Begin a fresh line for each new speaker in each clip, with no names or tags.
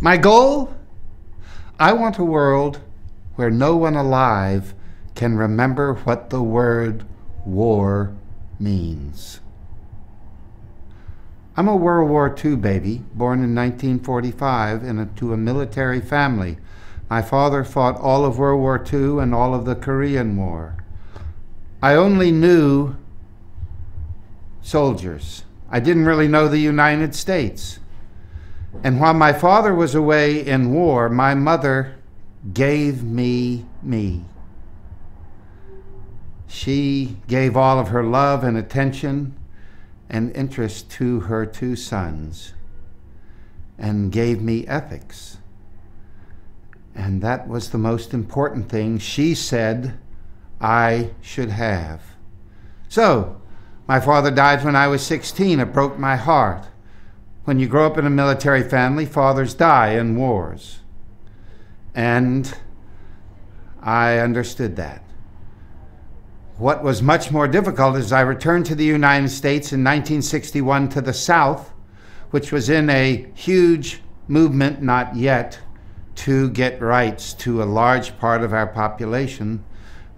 My goal? I want a world where no one alive can remember what the word war means. I'm a World War II baby, born in 1945 to a military family. My father fought all of World War II and all of the Korean War. I only knew soldiers. I didn't really know the United States. And while my father was away in war, my mother gave me me. She gave all of her love and attention and interest to her two sons and gave me ethics. And that was the most important thing she said I should have. So, my father died when I was 16. It broke my heart. When you grow up in a military family, fathers die in wars. And I understood that. What was much more difficult is I returned to the United States in 1961 to the South, which was in a huge movement, not yet, to get rights to a large part of our population.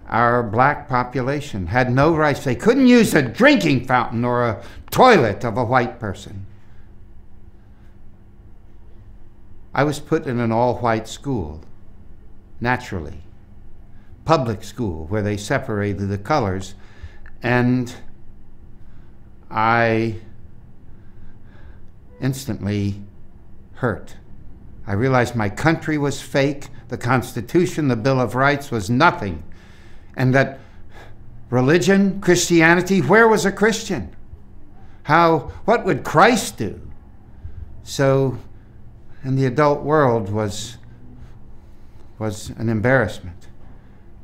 Our black population had no rights. They couldn't use a drinking fountain or a toilet of a white person. I was put in an all-white school, naturally. Public school, where they separated the colors, and I instantly hurt. I realized my country was fake, the Constitution, the Bill of Rights was nothing, and that religion, Christianity, where was a Christian? What would Christ do? So, in the adult world was an embarrassment.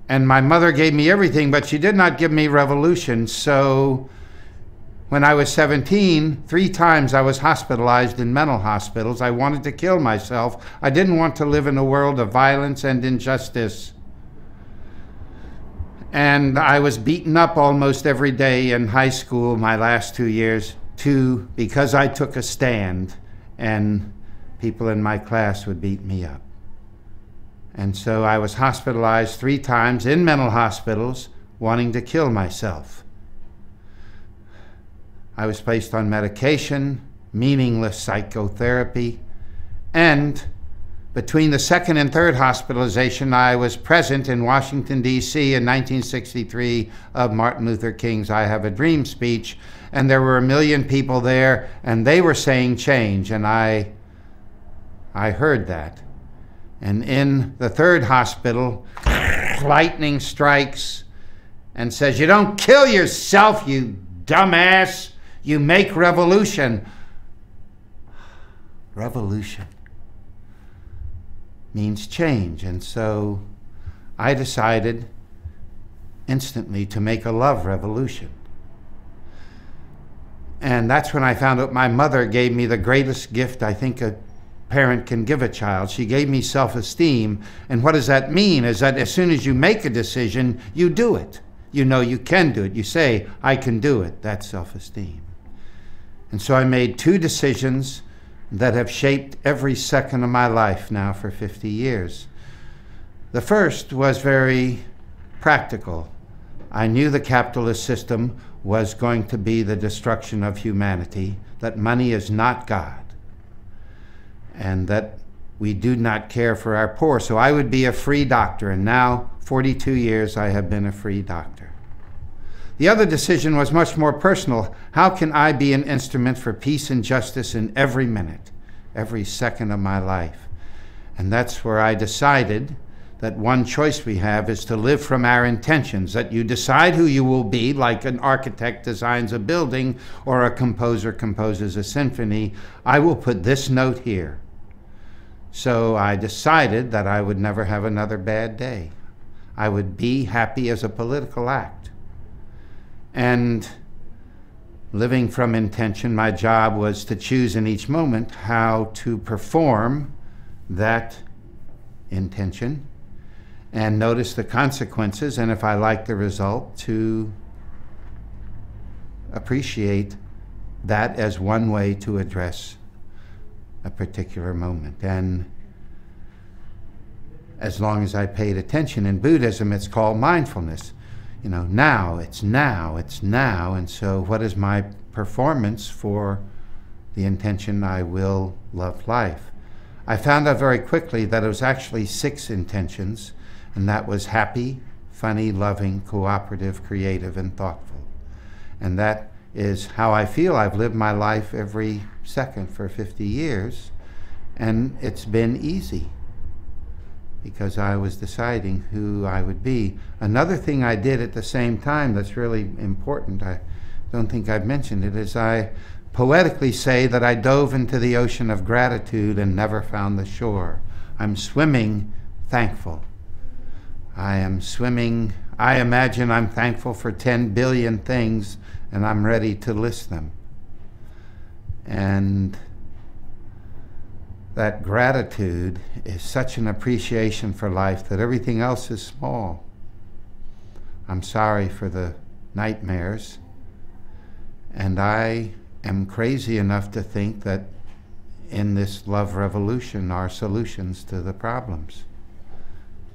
And my mother gave me everything, but she did not give me revolution. So when I was 17, 3 times I was hospitalized in mental hospitals. I wanted to kill myself. I didn't want to live in a world of violence and injustice. And I was beaten up almost every day in high school, my last 2 years, because I took a stand, and people in my class would beat me up. And so I was hospitalized 3 times in mental hospitals, wanting to kill myself. I was placed on medication, meaningless psychotherapy, and between the second and third hospitalization, I was present in Washington, D.C. in 1963 of Martin Luther King's I Have a Dream speech, and there were 1 million people there, and they were saying change, and I heard that. And in the third hospital, lightning strikes and says, "You don't kill yourself, you dumbass. You make revolution." Revolution means change. And so I decided instantly to make a love revolution. And that's when I found out my mother gave me the greatest gift I think a parent can give a child. She gave me self-esteem. And what does that mean? Is that as soon as you make a decision, you do it. You know you can do it. You say, "I can do it." That's self-esteem. And so I made 2 decisions that have shaped every second of my life now for 50 years. The first was very practical. I knew the capitalist system was going to be the destruction of humanity, that money is not God, and that we do not care for our poor. So I would be a free doctor, and now, 42 years, I have been a free doctor. The other decision was much more personal. How can I be an instrument for peace and justice in every minute, every second of my life? And that's where I decided that one choice we have is to live from our intentions, that you decide who you will be, like an architect designs a building or a composer composes a symphony. I will put this note here. So I decided that I would never have another bad day. I would be happy as a political act. And living from intention, my job was to choose in each moment how to perform that intention and notice the consequences, and if I like the result, to appreciate that as one way to address a particular moment. And as long as I paid attention, in Buddhism it's called mindfulness. You know, now, it's now, it's now. And so what is my performance for the intention I will love life? I found out very quickly that it was actually 6 intentions, and that was happy, funny, loving, cooperative, creative, and thoughtful. And that is how I feel. I've lived my life every second for 50 years, and it's been easy because I was deciding who I would be. Another thing I did at the same time that's really important, I don't think I've mentioned it, is I poetically say that I dove into the ocean of gratitude and never found the shore. I'm swimming thankful. I am swimming, I imagine I'm thankful for 10 billion things, and I'm ready to list them. And that gratitude is such an appreciation for life that everything else is small. I'm sorry for the nightmares, and I am crazy enough to think that in this love revolution are solutions to the problems.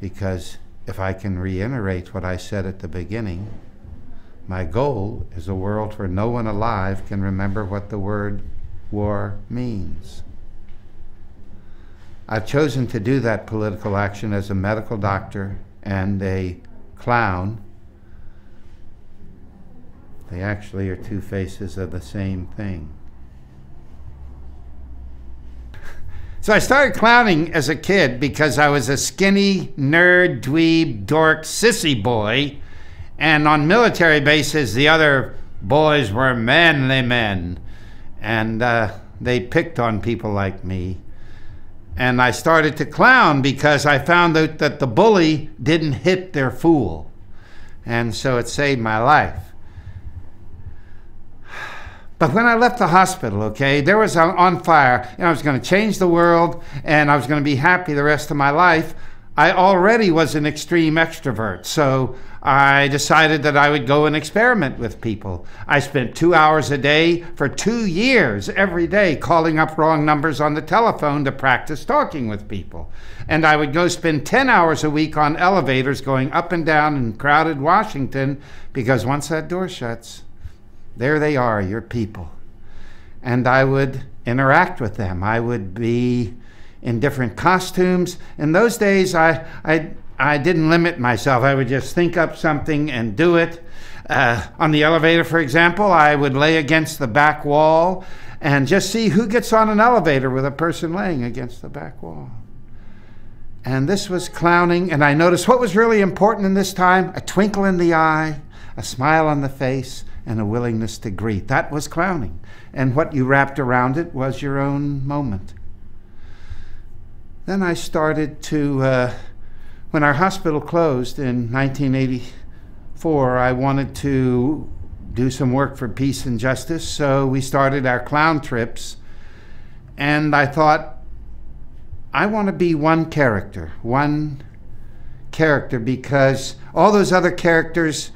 Because if I can reiterate what I said at the beginning, my goal is a world where no one alive can remember what the word war means. I've chosen to do that political action as a medical doctor and a clown. They actually are 2 faces of the same thing. So I started clowning as a kid because I was a skinny, nerd, dweeb, dork, sissy boy, and on military bases the other boys were manly men, and they picked on people like me. And I started to clown because I found out that the bully didn't hit their fool. And so it saved my life. But when I left the hospital, okay, there was on fire, and I was going to change the world, and I was going to be happy the rest of my life. I already was an extreme extrovert, so I decided that I would go and experiment with people. I spent 2 hours a day for 2 years, every day, calling up wrong numbers on the telephone to practice talking with people. And I would go spend 10 hours a week on elevators going up and down in crowded Washington, because once that door shuts, there they are, your people. And I would interact with them. I would be in different costumes. In those days, I didn't limit myself. I would just think up something and do it. On the elevator, for example, I would lay against the back wall and just see who gets on an elevator with a person laying against the back wall. And this was clowning, and I noticed what was really important in this time: a twinkle in the eye, a smile on the face, and a willingness to greet. That was clowning. And what you wrapped around it was your own moment. Then I started to, when our hospital closed in 1984, I wanted to do some work for peace and justice, so we started our clown trips. And I thought, I want to be one character, because all those other characters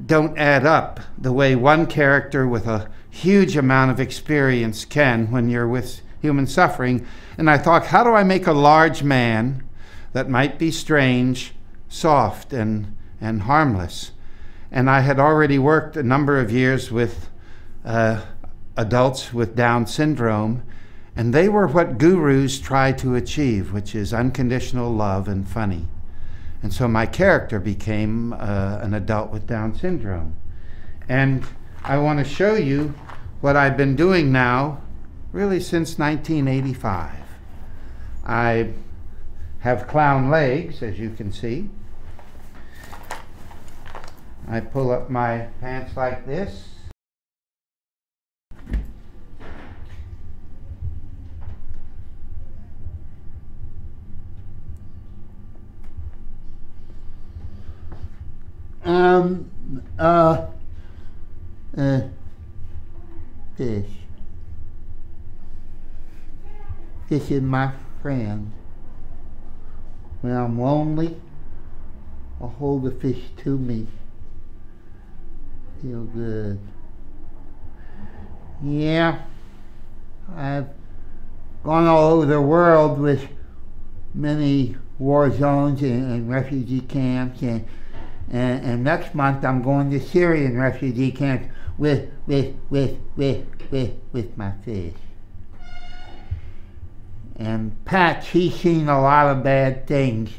don't add up the way one character with a huge amount of experience can when you're with human suffering. And I thought, how do I make a large man that might be strange, soft, and harmless? And I had already worked a number of years with adults with Down syndrome, and they were what gurus try to achieve, which is unconditional love and funny. And so my character became an adult with Down syndrome. And I want to show you what I've been doing now, really since 1985. I have clown legs, as you can see. I pull up my pants like this.
Fish. This is my friend. When I'm lonely, I'll hold the fish to me. Feel good. Yeah, I've gone all over the world with many war zones and refugee camps, and next month I'm going to Syrian refugee camps with my fish. And Patch, he's seen a lot of bad things,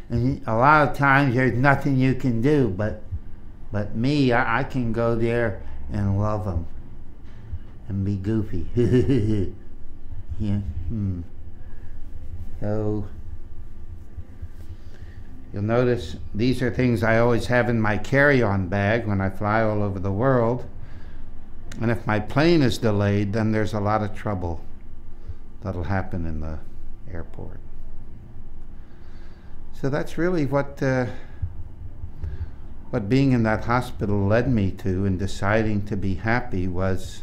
and a lot of times there's nothing you can do, but me, I can go there and love him and be goofy. Yeah. So you'll notice these are things I always have in my carry-on bag when I fly all over the world. And if my plane is delayed, then there's a lot of trouble that'll happen in the airport. So that's really what being in that hospital led me to, in deciding to be happy, was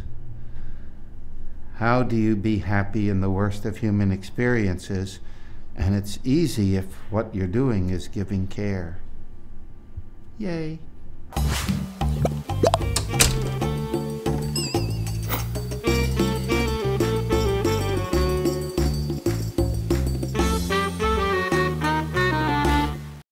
how do you be happy in the worst of human experiences? And it's easy if what you're doing is giving care. Yay.